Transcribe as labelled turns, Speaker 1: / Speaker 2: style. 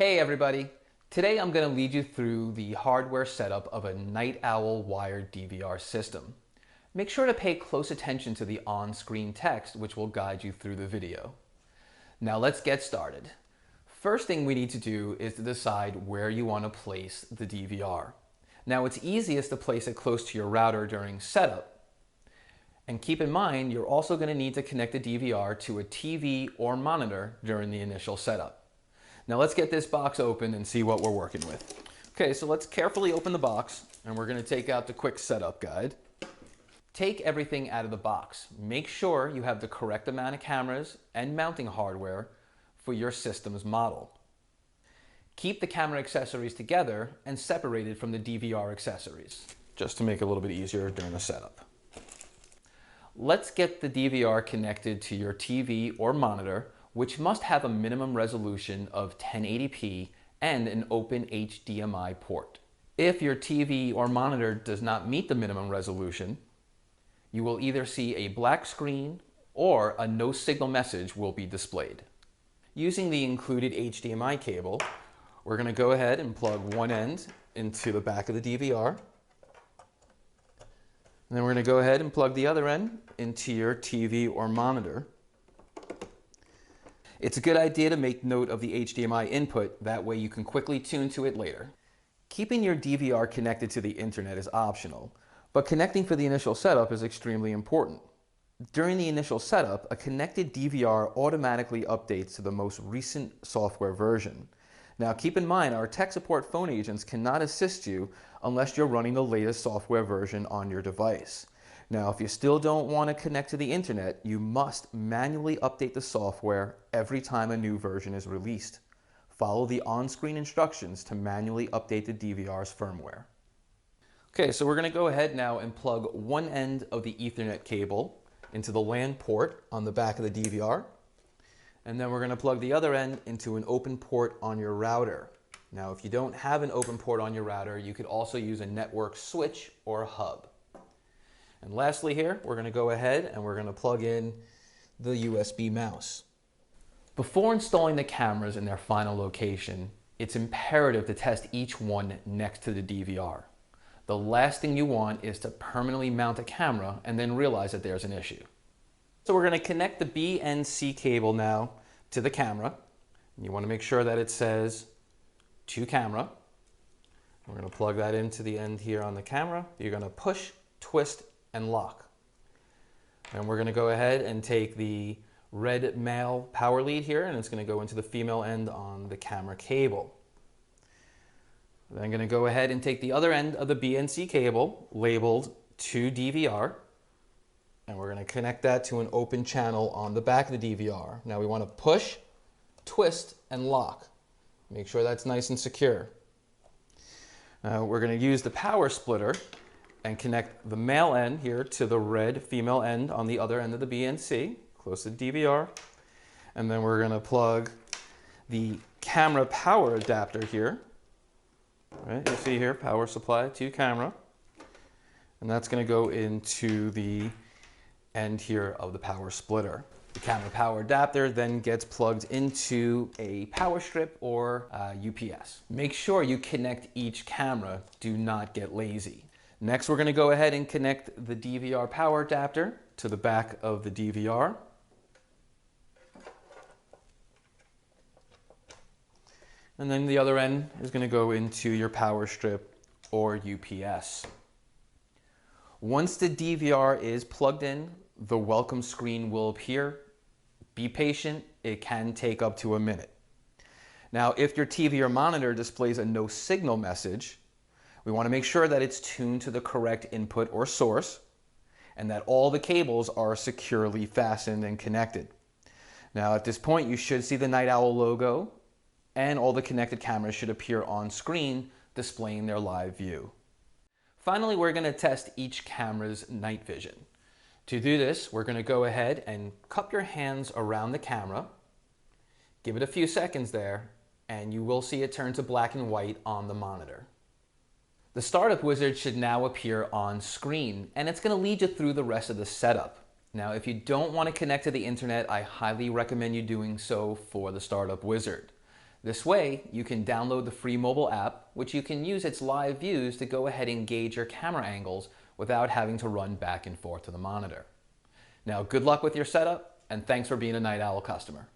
Speaker 1: Hey everybody! Today I'm going to lead you through the hardware setup of a Night Owl wired DVR system. Make sure to pay close attention to the on-screen text, which will guide you through the video. Now let's get started. First thing we need to do is to decide where you want to place the DVR. Now it's easiest to place it close to your router during setup. And keep in mind, you're also going to need to connect the DVR to a TV or monitor during the initial setup. Now let's get this box open and see what we're working with. Okay, so let's carefully open the box and we're going to take out the quick setup guide. Take everything out of the box. Make sure you have the correct amount of cameras and mounting hardware for your system's model. Keep the camera accessories together and separated from the DVR accessories, just to make it a little bit easier during the setup. Let's get the DVR connected to your TV or monitor, which must have a minimum resolution of 1080p and an open HDMI port. If your TV or monitor does not meet the minimum resolution, you will either see a black screen or a no signal message will be displayed. Using the included HDMI cable, we're going to go ahead and plug one end into the back of the DVR. And then we're going to go ahead and plug the other end into your TV or monitor. It's a good idea to make note of the HDMI input, that way you can quickly tune to it later. Keeping your DVR connected to the internet is optional, but connecting for the initial setup is extremely important. During the initial setup, a connected DVR automatically updates to the most recent software version. Now keep in mind, our tech support phone agents cannot assist you unless you're running the latest software version on your device. Now, if you still don't want to connect to the internet, you must manually update the software every time a new version is released. Follow the on-screen instructions to manually update the DVR's firmware. Okay, so we're going to go ahead now and plug one end of the Ethernet cable into the LAN port on the back of the DVR. And then we're going to plug the other end into an open port on your router. Now, if you don't have an open port on your router, you could also use a network switch or a hub. And lastly here, we're going to go ahead and we're going to plug in the USB mouse. Before installing the cameras in their final location, it's imperative to test each one next to the DVR. The last thing you want is to permanently mount a camera and then realize that there's an issue. So we're going to connect the B and C cable now to the camera. And you want to make sure that it says to camera. We're going to plug that into the end here on the camera. You're going to push, twist, and lock. And we're going to go ahead and take the red male power lead here, and it's going to go into the female end on the camera cable. Then I'm going to go ahead and take the other end of the BNC cable labeled to DVR, and we're going to connect that to an open channel on the back of the DVR. Now we want to push, twist, and lock. Make sure that's nice and secure. Now we're going to use the power splitter and connect the male end here to the red female end on the other end of the BNC, close to the DVR. And then we're going to plug the camera power adapter here. Right, you see here, power supply to camera. And that's going to go into the end here of the power splitter. The camera power adapter then gets plugged into a power strip or UPS. Make sure you connect each camera. Do not get lazy. Next, we're going to go ahead and connect the DVR power adapter to the back of the DVR. And then the other end is going to go into your power strip or UPS. Once the DVR is plugged in, the welcome screen will appear. Be patient, it can take up to a minute. Now, if your TV or monitor displays a no signal message, we want to make sure that it's tuned to the correct input or source and that all the cables are securely fastened and connected. Now at this point you should see the Night Owl logo and all the connected cameras should appear on screen displaying their live view. Finally, we're going to test each camera's night vision. To do this, we're going to go ahead and cup your hands around the camera, give it a few seconds there, and you will see it turn to black and white on the monitor. The startup wizard should now appear on screen, and it's going to lead you through the rest of the setup. Now, if you don't want to connect to the internet, I highly recommend you doing so for the startup wizard. This way, you can download the free mobile app, which you can use its live views to go ahead and gauge your camera angles without having to run back and forth to the monitor. Now, good luck with your setup, and thanks for being a Night Owl customer.